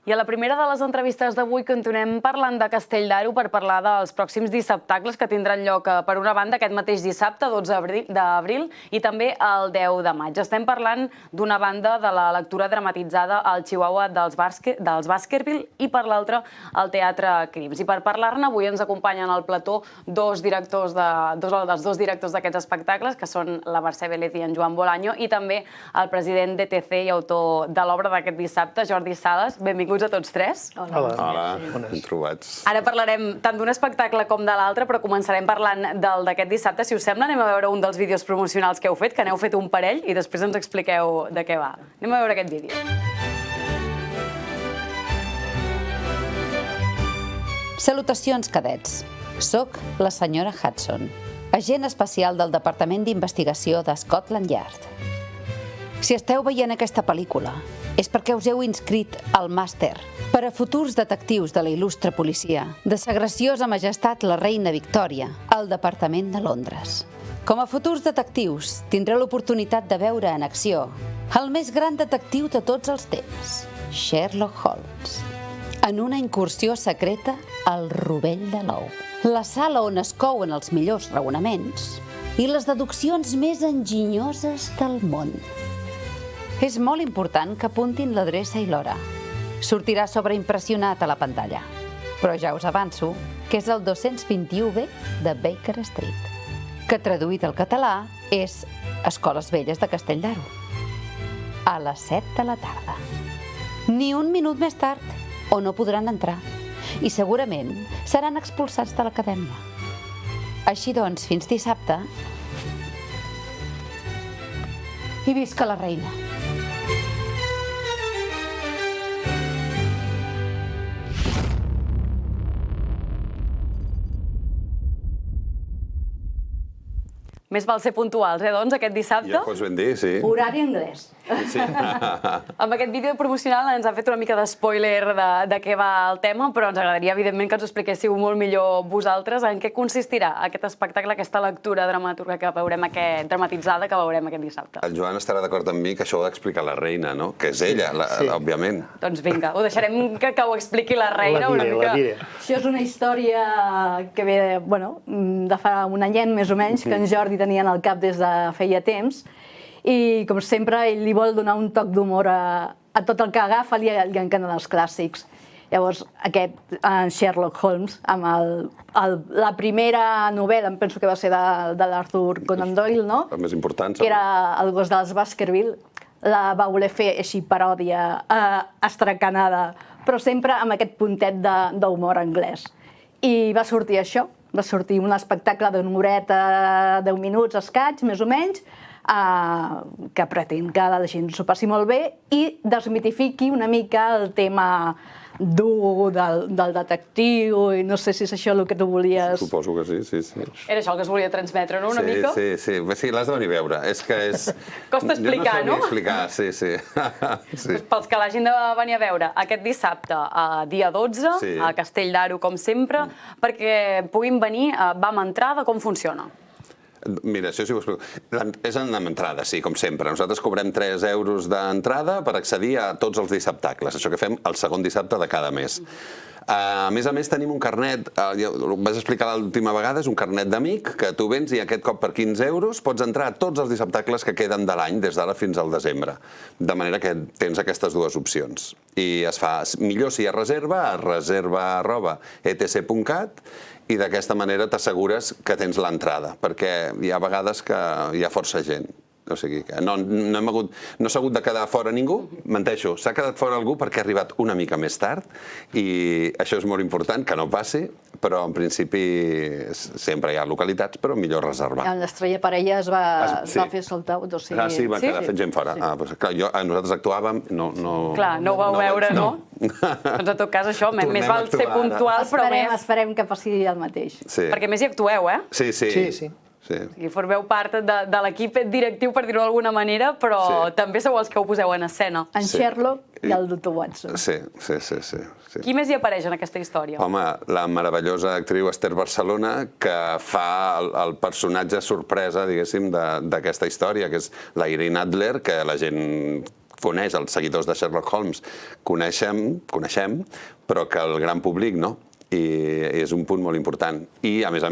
I a la primera de les entrevistes d'avui continuem parlant de Castell d'Aro per parlar dels pròxims dissabtacles que tindran lloc, per una banda, aquest mateix dissabte, 12 d'abril, i també el 10 de maig. Estem parlant d'una banda de la lectura dramatitzada al Chihuahua dels Baskerville i, per l'altra, al Teatre Crims. I per parlar-ne, avui ens acompanyen al plató dos dels dos directors d'aquests espectacles, que són la Mercè Vélez i en Joan Bolaño, i també el president d'ETC i autor de l'obra d'aquest dissabte, Jordi Sales. Benvinguts a tots tres. Hola, ben trobats. Ara parlarem tant d'un espectacle com de l'altre, però començarem parlant del d'aquest dissabte. Si us sembla, anem a veure un dels vídeos promocionals que heu fet, que n'heu fet un parell, i després ens expliqueu de què va. Anem a veure aquest vídeo. Salutacions, cadets. Soc la senyora Hudson, agent especial del Departament d'Investigació de Scotland Yard. Si esteu veient aquesta pel·lícula, és perquè us heu inscrit al màster per a futurs detectius de la il·lustre policia de Sa Graciosa Majestat la Reina Victòria al Departament de Londres. Com a futurs detectius, tindreu l'oportunitat de veure en acció el més gran detectiu de tots els temps, Sherlock Holmes, en una incursió secreta al rovell de l'ou, la sala on es couen els millors raonaments i les deduccions més enginyoses del món. És molt important que apuntin l'adreça i l'hora. Sortirà sobreimpressionat a la pantalla, però ja us avanço que és el 221B de Baker Street, que traduït al català és Escoles Velles de Castell d'Aro, a les 7 de la tarda. Ni un minut més tard, o no podran entrar, i segurament seran expulsats de l'acadèmia. Així doncs, fins dissabte, i visca la reina! Més val ser puntuals, doncs, aquest dissabte. Ja ho pots ben dir, sí. Horari anglès. Sí. Amb aquest vídeo promocional ens ha fet una mica d'espoiler de què va el tema, però ens agradaria, evidentment, que ens ho expliquéssiu molt millor vosaltres. En què consistirà aquest espectacle, aquesta lectura dramatitzada que veurem aquest dissabte? El Joan estarà d'acord amb mi que això ho ha d'explicar la reina, no? Que és ella, òbviament. Doncs vinga, ho deixarem que ho expliqui la reina una mica. Això és una història que ve, de fa un anyet, més o menys, que en Jordi tenia en el cap des de feia temps, i com sempre ell li vol donar un toc d'humor a tot el que agafa, li encanten els clàssics. Llavors en Sherlock Holmes, amb la primera novel·la, em penso que va ser de l'Arthur Conan Doyle, no? El més important. Que era El gos dels Baskerville, la va voler fer així paròdia, estracanada, però sempre amb aquest puntet d'humor anglès. I va sortir això, va sortir un espectacle d'una horeta, 10 minuts, escaig, més o menys, que pretén que la gent s'ho passi molt bé i desmitifiqui una mica el tema dur del detectiu, i no sé si és això el que tu volies... Suposo que sí. Era això el que es volia transmetre, no, una mica? Sí, l'has de venir a veure. És que és... Costa explicar, no? Jo no sabia explicar, sí. Pels que l'hagin de venir a veure aquest dissabte, dia 12, a Castell d'Aro, com sempre, perquè puguin venir, va amb entrada, com funciona? Mira, això sí ho explico. És amb entrada, sí, com sempre. Nosaltres cobrem 3 euros d'entrada per accedir a tots els dissabtacles. Això que fem el segon dissabte de cada mes. A més, tenim un carnet, ho vas explicar l'última vegada, és un carnet d'amic que tu vens i aquest cop per 15 euros pots entrar a tots els dissabtacles que queden de l'any, des d'ara fins al desembre. De manera que tens aquestes dues opcions. I es fa millor si es reserva a reserva@etc.cat, i d'aquesta manera t'assegures que tens l'entrada, perquè hi ha vegades que hi ha força gent. O sigui, que no s'ha hagut de quedar fora ningú, menteixo, s'ha quedat fora algú perquè ha arribat una mica més tard, i això és molt important, que no passi, però en principi sempre hi ha localitats, però millor reservar. L'Estrella Parella es va fer soltar, o sigui... Sí, va quedar fent gent fora. Nosaltres actuàvem, no... Clar, no ho vau veure, no? Doncs en tot cas això, més val ser puntual, però més... Esperem que passi el mateix. Perquè més hi actueu, eh? Sí. I formeu part de l'equip directiu, per dir-ho d'alguna manera, però també sou els que ho poseu en escena. En Sherlock i el Dr. Watson. Sí. Qui més hi apareix en aquesta història? Home, la meravellosa actriu Esther Barcelona, que fa el personatge sorpresa, diguéssim, d'aquesta història, que és la Irene Adler, que la gent coneix, els seguidors de Sherlock Holmes, coneixem, però que el gran públic no. I és un punt molt important. I, a més,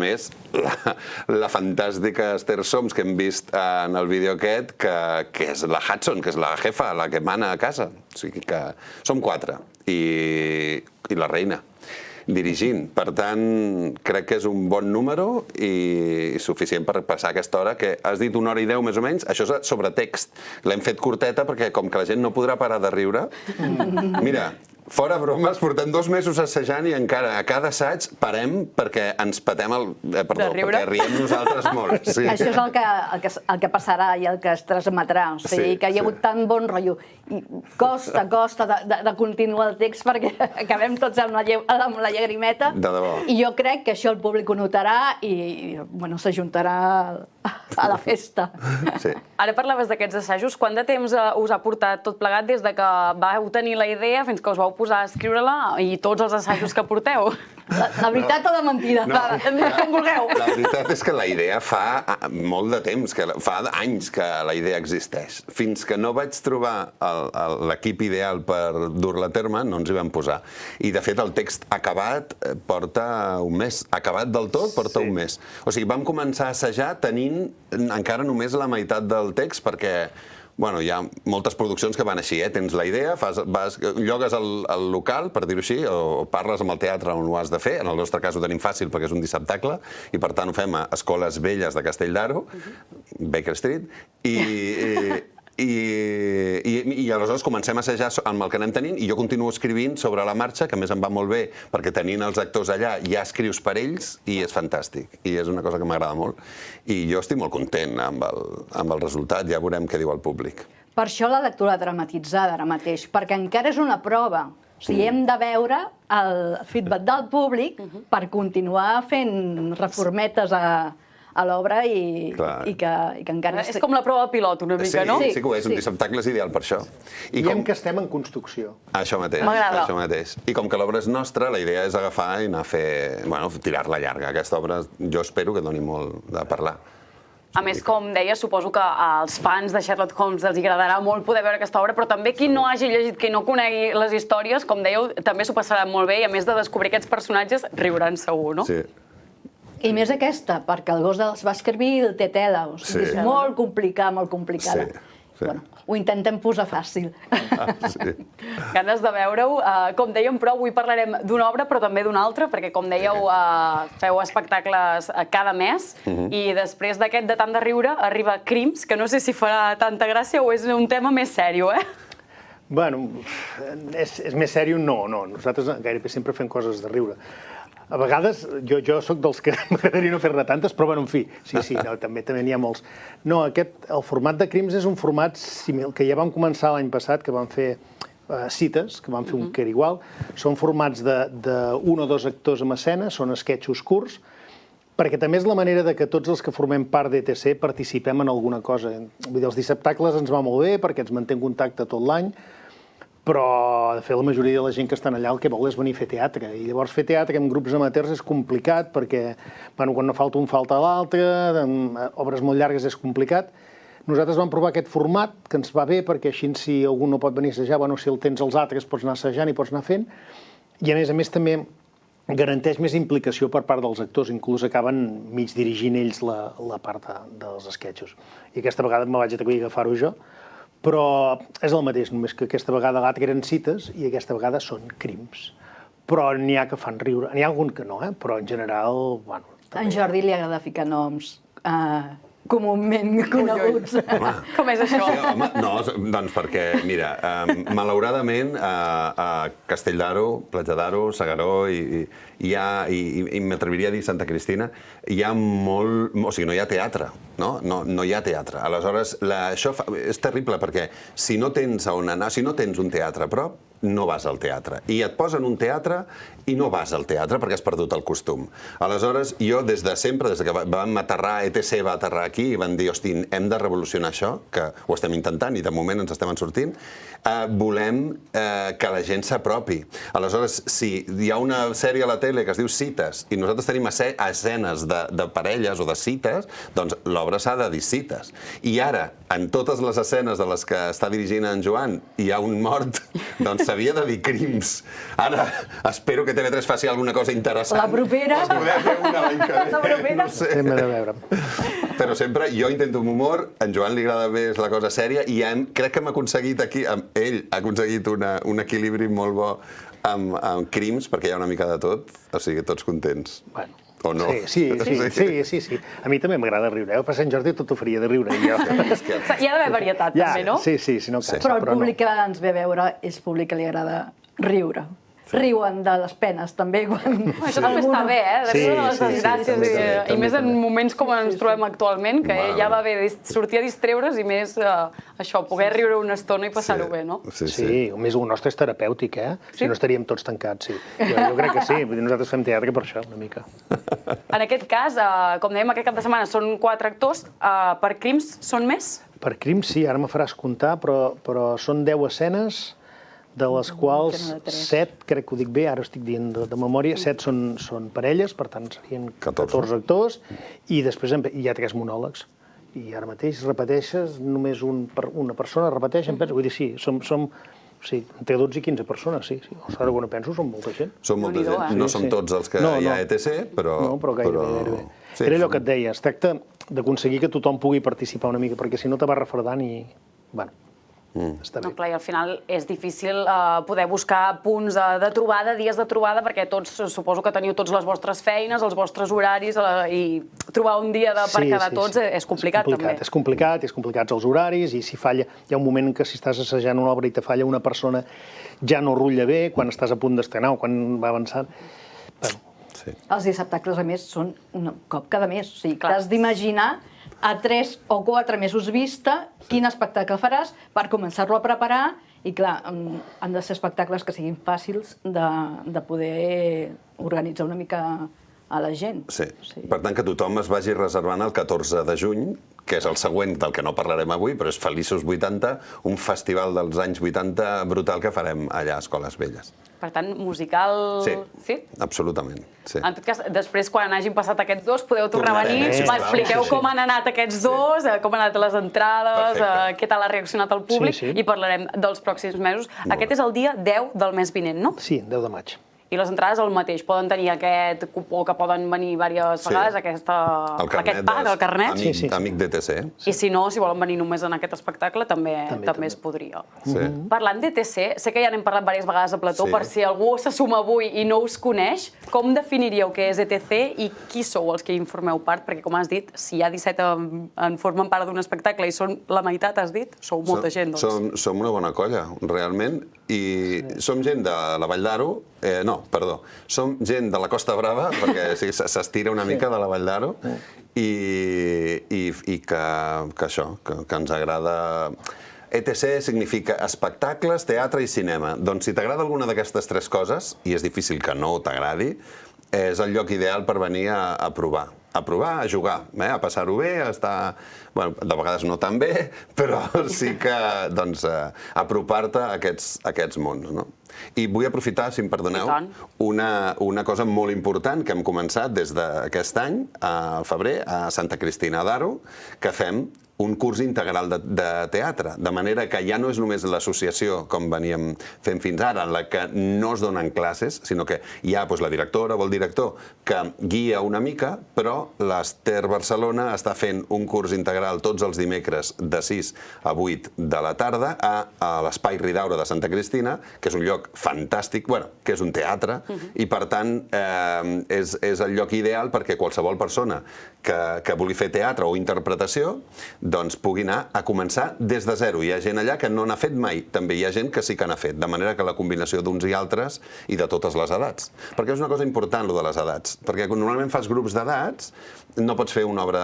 la fantàstica Esther Soms que hem vist en el vídeo aquest, que és la Hudson, que és la jefa, la que mana a casa. O sigui que som 4. I la reina dirigint. Per tant, crec que és un bon número i suficient per passar aquesta hora, que has dit 1 hora i 10 més o menys, això és sobre text. L'hem fet curteta perquè com que la gent no podrà parar de riure... Mira, fora bromes, portem 2 mesos assajant i encara a cada assaig parem perquè ens patem perquè riem nosaltres molt. Sí. Això és el que passarà i el que es transmetrà. O sigui, que hi ha hagut tan bon rotllo. I costa de continuar el text perquè acabem tots amb la llagrimeta. De debò. I jo crec que això el públic ho notarà i s'ajuntarà a la festa. Sí. Ara parlaves d'aquests assajos. Quant de temps us ha portat tot plegat des de que vau tenir la idea fins que us vau posar a escriure-la i tots els assajos que porteu? La veritat o la mentida? No, Com vulgueu. La veritat és que la idea fa molt de temps, fa anys que la idea existeix. Fins que no vaig trobar l'equip ideal per dur-la a terme, no ens hi vam posar. I, de fet, el text acabat porta un mes. Acabat del tot porta un mes. O sigui, vam començar a assajar tenint encara només la meitat del text perquè hi ha moltes produccions que van així, tens la idea, llogues el local, per dir-ho així, o parles amb el teatre on ho has de fer. En el nostre cas ho tenim fàcil perquè és un dissabtacle i per tant ho fem a Escoles Velles de Castell d'Aro, Baker Street, i aleshores comencem a assajar amb el que anem tenint i jo continuo escrivint sobre la marxa, que a més em va molt bé perquè tenint els actors allà ja escrius per ells i és fantàstic i és una cosa que m'agrada molt i jo estic molt content amb el resultat, ja veurem què diu el públic. Per això la lectura dramatitzada ara mateix, perquè encara és una prova. O sigui, hem de veure el feedback del públic per continuar fent reformetes a l'obra i que encara... És com la prova pilot, una mica, no? Sí que ho és. Un dissabtacle és ideal per això. Diem que estem en construcció. Això mateix. M'agrada. Això mateix. I com que l'obra és nostra, la idea és agafar i anar a fer... tirar-la llarga. Aquesta obra jo espero que doni molt de parlar. A més, com deia, suposo que als fans de Sherlock Holmes els agradarà molt poder veure aquesta obra, però també qui no hagi llegit, qui no conegui les històries, com dèieu, també s'ho passarà molt bé i a més de descobrir aquests personatges, riuran segur, no? Sí. I més aquesta, perquè el gos dels Baskerville té tela, o sigui, és molt complicada. Bueno, ho intentem posar fàcil. Ganes de veure-ho. Com dèiem, però avui parlarem d'una obra, però també d'una altra, perquè, com dèieu, feu espectacles cada mes, i després d'aquest de tant de riure arriba Crims, que no sé si farà tanta gràcia o és un tema més sèrio, Bueno, és més sèrio? No. Nosaltres gairebé sempre fem coses de riure. A vegades, jo sóc dels que m'agradaria no fer-ne tantes, però, en fi, sí, també n'hi ha molts. No, el format de Crims és un format similar, que ja vam començar l'any passat, que vam fer cites, que vam fer un que era igual. Són formats d'1 o 2 actors en escena, són esquetxos curts, perquè també és la manera de que tots els que formem part d'ETC participem en alguna cosa. Vull dir, els dissabtacles ens va molt bé perquè ens manté en contacte tot l'any, però, de fet, la majoria de la gent que estan allà el que vol és venir a fer teatre. I llavors fer teatre amb grups amateurs és complicat perquè, quan no falta un, falta l'altre, obres molt llargues és complicat. Nosaltres vam provar aquest format, que ens va bé, perquè així si algú no pot venir a assajar, si el tens els altres pots anar assajant i pots anar fent. I, a més també garanteix més implicació per part dels actors, inclús acaben mig dirigint ells la part dels esquetxos. I aquesta vegada me vaig atrevir a agafar-ho jo, però és el mateix, només que aquesta vegada l'altre eren cites i aquesta vegada són crims. Però n'hi ha que fan riure, n'hi ha algun que no, però en general... A en Jordi li agrada ficar noms comúment coneguts. Com és això? Sí, home, no, doncs perquè, mira, malauradament a Castell d'Aro, Platja d'Aro, S'Agaró i m'atreviria a dir Santa Cristina, hi ha molt... O sigui, no hi ha teatre, no? No hi ha teatre. Aleshores, això és terrible perquè si no tens on anar, si no tens un teatre a prop, no vas al teatre. I et posen un teatre i no vas al teatre perquè has perdut el costum. Aleshores, jo des de sempre, des que vam aterrar, ETC va aterrar aquí i van dir, hosti, hem de revolucionar això, que ho estem intentant i de moment ens estem sortint, volem que la gent s'apropi. Aleshores, si hi ha una sèrie a la tele que es diu Cites i nosaltres tenim escenes de parelles o de cites, doncs l'obra l'obra s'ha de dir cites. I ara, en totes les escenes de les que està dirigint en Joan hi ha un mort, doncs s'havia de dir crims. Ara, espero que TV3 faci alguna cosa interessant. La propera. Per poder fer una l'any que ve. La propera. No sé. Hem de veure. Però sempre jo intento amb humor, a en Joan li agrada més la cosa sèria i crec que hem aconseguit aquí, ell ha aconseguit un equilibri molt bo amb crims, perquè hi ha una mica de tot, o sigui, tots contents. Bueno. O no? Sí. A mi també m'agrada riure. Per Sant Jordi tot ho faria de riure. Hi ha d'haver varietat, també, no? Sí, si no cansa. Però el públic que ens ve a veure és públic que li agrada riure. Riuen de les penes, també, quan... Això també està bé, de riure de les Sí, desgràcies, i més en moments com ens trobem actualment, que ja va bé sortir a distreure's i més això, poder riure una estona i passar-ho bé, no? Sí, a més el nostre és terapèutic, si no estaríem tots tancats, sí. Jo crec que sí, nosaltres fem teatre per això, una mica. En aquest cas, com dèiem, aquest cap de setmana són 4 actors, per crims són més? Per crims sí, ara me faràs comptar, però són 10 escenes, de les quals 7, crec que ho dic bé, ara estic dient de memòria, 7 són parelles, per tant serien 14 actors, i després hi ha 3 monòlegs. I ara mateix repeteixes, només una persona repeteix, vull dir, sí, som entre 12 i 15 persones, sí. Ara quan ho penso, són molta gent. Som molta gent, no som tots els que hi ha ETC, però... No, però gairebé. Era allò que et deia, es tracta d'aconseguir que tothom pugui participar una mica, perquè si no te vas refredant i... Bueno, està bé. No, clar, i al final és difícil poder buscar punts de trobada, dies de trobada, perquè tots, suposo que teniu tots les vostres feines, els vostres horaris, i trobar un dia per quedar tots és complicat, també. És complicats els horaris, i si falla, hi ha un moment que si estàs assajant una obra i te falla una persona, ja no rutlla bé, quan estàs a punt d'estrenar o quan va avançant. Els dissabtacles, a més, són un cop cada mes, o sigui, t'has d'imaginar a 3 o 4 mesos vista quin espectacle faràs per començar-lo a preparar i, clar, han de ser espectacles que siguin fàcils de poder organitzar una mica a la gent. Sí. Per tant, que tothom es vagi reservant el 14 de juny, que és el següent del que no parlarem avui, però és Feliços 80, un festival dels anys 80 brutal que farem allà a Escoles Velles. Per tant, musical... Sí, absolutament. En tot cas, després, quan hagin passat aquests dos, podeu tornar a venir, m'expliqueu com han anat aquests dos, com han anat les entrades, què tal ha reaccionat el públic, i parlarem dels pròxims mesos. Aquest és el dia 10 del mes vinent, no? Sí, 10 de maig. I les entrades el mateix, poden tenir aquest cupó que poden venir diverses vegades, aquest pack, el carnet. Amic d'ETC. I si no, si volen venir només en aquest espectacle, també es podria. Parlant d'ETC, sé que ja n'hem parlat diverses vegades a plató, per si algú se suma avui i no us coneix, com definiríeu què és ETC i qui sou els que hi formeu part? Perquè, com has dit, si hi ha 17 en formen part d'un espectacle i són la meitat, has dit, sou molta gent, doncs. Som una bona colla, realment, i som gent de la Vall d'Aro, som gent de la Costa Brava, perquè s'estira una mica de la Vall d'Aro, i que això, que ens agrada... ETC significa espectacles, teatre i cinema. Doncs si t'agrada alguna d'aquestes 3 coses, i és difícil que no t'agradi, és el lloc ideal per venir a provar. A provar, a jugar, a passar-ho bé, a estar... Bueno, de vegades no tan bé, però sí que, doncs, apropar-te a aquests mons, no? I vull aprofitar, si em perdoneu, una cosa molt important que hem començat des d'aquest any, al febrer, a Santa Cristina d'Aro, que fem un curs integral de teatre, de manera que ja no és només l'associació, com veníem fent fins ara, en la que no es donen classes, sinó que hi ha la directora o el director que guia una mica, però l'Ester Barcelona està fent un curs integral tots els dimecres de 6 a 8 de la tarda a l'Espai Ridaura de Santa Cristina, que és un lloc fantàstic, que és un teatre, i per tant és el lloc ideal perquè qualsevol persona que vulgui fer teatre o interpretació doncs pugui anar a començar des de zero. Hi ha gent allà que no n'ha fet mai, també hi ha gent que sí que n'ha fet, de manera que la combinació d'uns i altres i de totes les edats. Perquè és una cosa important, lo de les edats, perquè normalment fas grups d'edats, no pots fer una obra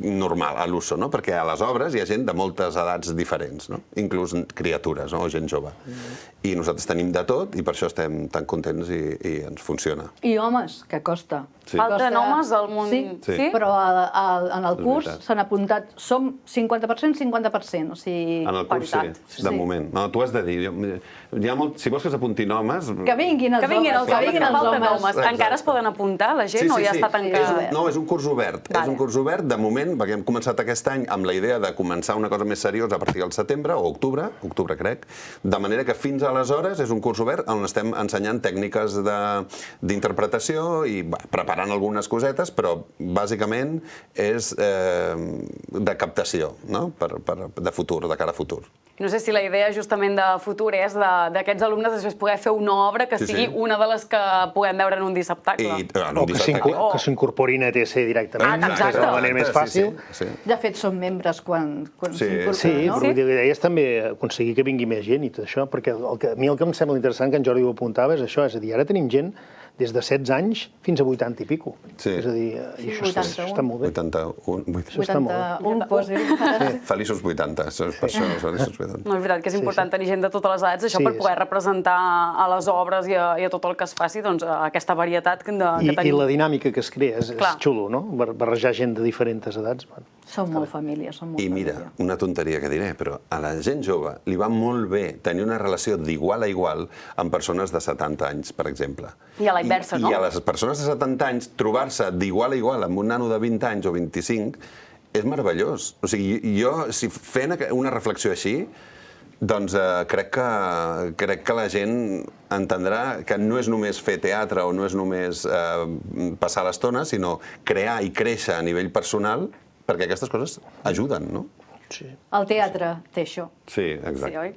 normal, a l'uso, no? Perquè a les obres hi ha gent de moltes edats diferents, no? Inclús criatures, no? O gent jove. I nosaltres tenim de tot i per això estem tan contents i ens funciona. I homes, que costa. Falten homes al món... Sí, però en el curs s'han apuntat som 50%, 50%, o sigui... En el curs, sí, de moment. No, tu has de dir. Si vols que s'apuntin homes... Que vinguin els homes. Que vinguin els homes. Encara es poden apuntar, la gent, o ja està tancat? No, és un curs obert. És un curs obert, de moment, perquè hem començat aquest any amb la idea de començar una cosa més seriosa a partir del setembre, o octubre crec, de manera que fins aleshores és un curs obert on estem ensenyant tècniques d'interpretació i preparant algunes cosetes, però bàsicament és de captació, no? De futur, de cara a futur. No sé si la idea justament de futur és d'aquests alumnes després poder fer una obra que sigui una de les que puguem veure en un dissabtacle. O que s'incorporin a ETC directament, que és la manera més fàcil. De fet, són membres quan s'incorporen, sí, però la idea és també aconseguir que vingui més gent i tot això, perquè a mi el que em sembla interessant, que en Jordi ho apuntava, és això, és a dir, ara tenim gent des de 16 anys fins a 80 i pico. És a dir, això està molt bé. 81, posi. Feliços 80, per això, feliços 80. No, és veritat que és important tenir gent de totes les edats, això per poder representar a les obres i a tot el que es faci, doncs, aquesta varietat que tenim. I la dinàmica que es crea és xulo, no? Barrejar gent de diferents edats. Són molt famílies, són molt família. I mira, una tonteria que diré, però a la gent jove li va molt bé tenir una relació d'igual a igual amb persones de 70 anys, per exemple. I a la inversa, no? I a les persones de 70 anys, trobar-se d'igual a igual amb un nano de 20 anys o 25 és meravellós. O sigui, jo, si fent una reflexió així, doncs crec que la gent entendrà que no és només fer teatre o no és només passar l'estona, sinó crear i créixer a nivell personal, perquè aquestes coses ajuden, no? Sí. El teatre té això. Sí, exacte. Sí, oi?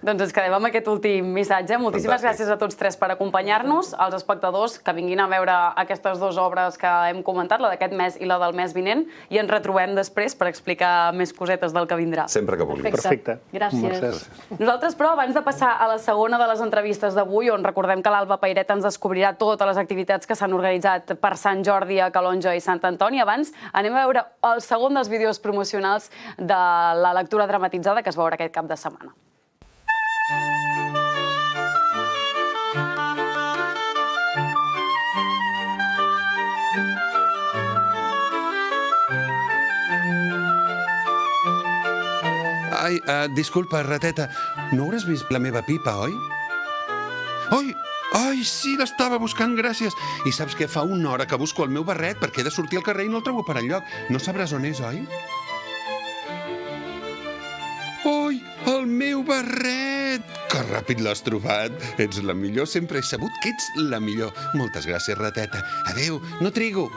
Doncs ens quedem amb aquest últim missatge. Moltíssimes gràcies a tots tres per acompanyar-nos, als espectadors que vinguin a veure aquestes dues obres que hem comentat, la d'aquest mes i la del mes vinent, i ens retrobem després per explicar més cosetes del que vindrà. Sempre que vulguis. Perfecte. Gràcies. Nosaltres, però, abans de passar a la segona de les entrevistes d'avui, on recordem que l'Alba Pairet ens descobrirà totes les activitats que s'han organitzat per Sant Jordi a Calonge i Sant Antoni, abans anem a veure el segon dels vídeos promocionals de la lectura dramatitzada que es veurà aquest cap de setmana. Ai, disculpa, rateta, no hauràs vist la meva pipa, oi? Ai, sí, l'estava buscant, gràcies. I saps què? Fa una hora que busco el meu barret perquè he de sortir al carrer i no el trobo per enlloc. No sabràs on és, oi? Ai, el meu barret! Que ràpid l'has trobat. Ets la millor, sempre he sabut que ets la millor. Moltes gràcies, rateta. Adéu, no trigo.